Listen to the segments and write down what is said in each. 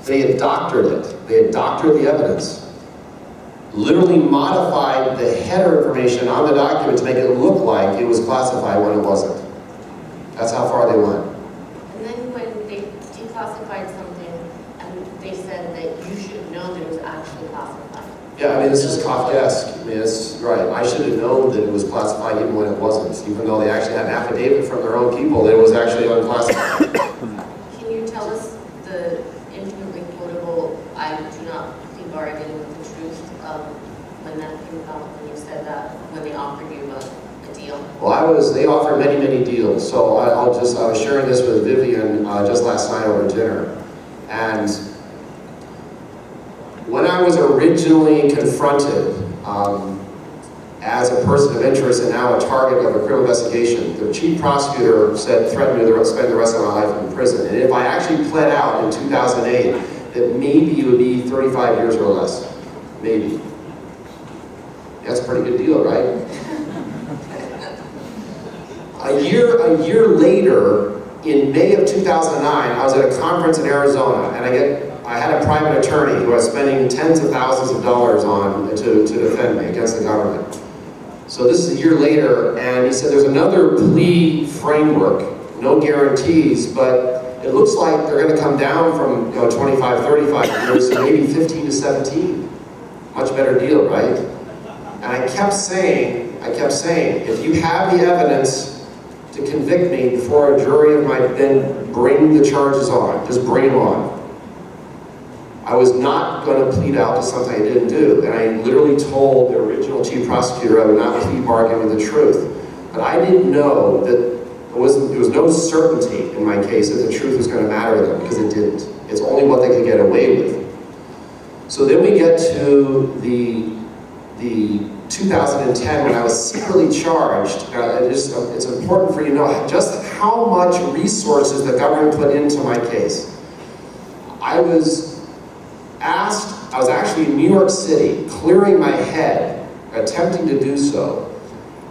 they had doctored it. They had doctored the evidence. Literally modified the header information on the document to make it look like it was classified when it wasn't. That's how far they went. And then when they declassified something, and they said that you should have known that it was actually classified. Yeah, I mean, this is Kafkaesque. I mean, it's right. I should have known that it was classified even when it wasn't, even though they actually had an affidavit from their own people that it was actually unclassified. Can you tell us the infinitely quotable, I do not plea bargain with the truth, when that came about, when you said that, when they offered you a deal? Well, they offered many, many deals. So I was sharing this with Vivian just last night over dinner. And when I was originally confronted as a person of interest and now a target of a criminal investigation, the chief prosecutor threatened me to spend the rest of my life in prison. And if I actually pled out in 2008, that maybe it would be 35 years or less. Maybe. That's a pretty good deal, right? A year later, in May of 2009, I was at a conference in Arizona, and I had a private attorney who I was spending tens of thousands of dollars on to defend me against the government. So this is a year later, and he said there's another plea framework, no guarantees, but it looks like they're going to come down from 25, 35 years to maybe 15 to 17. Much better deal, right? And I kept saying, if you have the evidence to convict me before a jury of my, then bring the charges on, just bring them on. I was not going to plead out to something I didn't do, and I literally told the original chief prosecutor I would not plea bargain with the truth. But I didn't know that there was no certainty in my case that the truth was going to matter to them, because it didn't. It's only what they could get away with. So then we get to the 2010 when I was secretly charged. It's important for you to know just how much resources the government put into my case. I was actually in New York City, clearing my head, attempting to do so,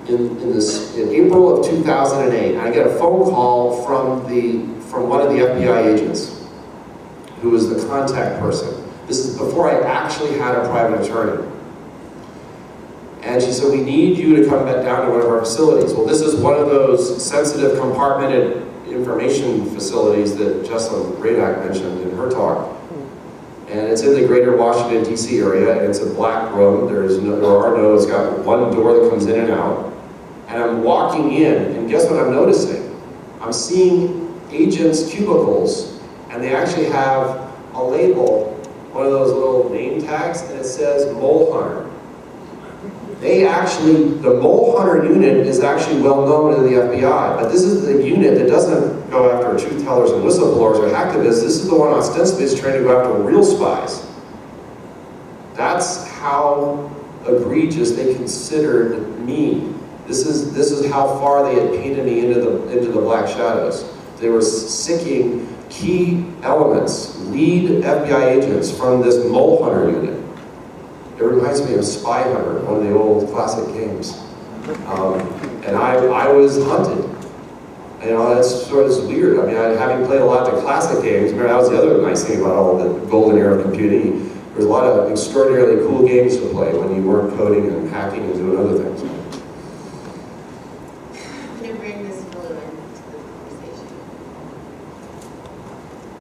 in April of 2008. And I get a phone call from one of the FBI agents, who was the contact person. This is before I actually had a private attorney. And she said, we need you to come back down to one of our facilities. Well, this is one of those sensitive compartmented information facilities that Jessalyn Radak mentioned in her talk. And it's in the greater Washington, D.C. area, and it's a black room. It's got one door that comes in and out. And I'm walking in, and guess what I'm noticing? I'm seeing agents' cubicles, and they actually have a label, one of those little name tags, and it says Mole Hunter. The Mole Hunter unit is actually well known to the FBI, but this is the unit that doesn't go after truth tellers and whistleblowers or hacktivists. This is the one ostensibly is trying to go after real spies. That's how egregious they considered me. This is how far they had painted me into the black shadows. They were seeking key elements, lead FBI agents from this Mole Hunter unit. It reminds me of Spy Hunter, one of the old classic games. And I was hunted. That's sort of weird. I mean, having played a lot of the classic games, that was the other nice thing about all the golden era of computing. There's a lot of extraordinarily cool games to play when you weren't coding and hacking and doing other things.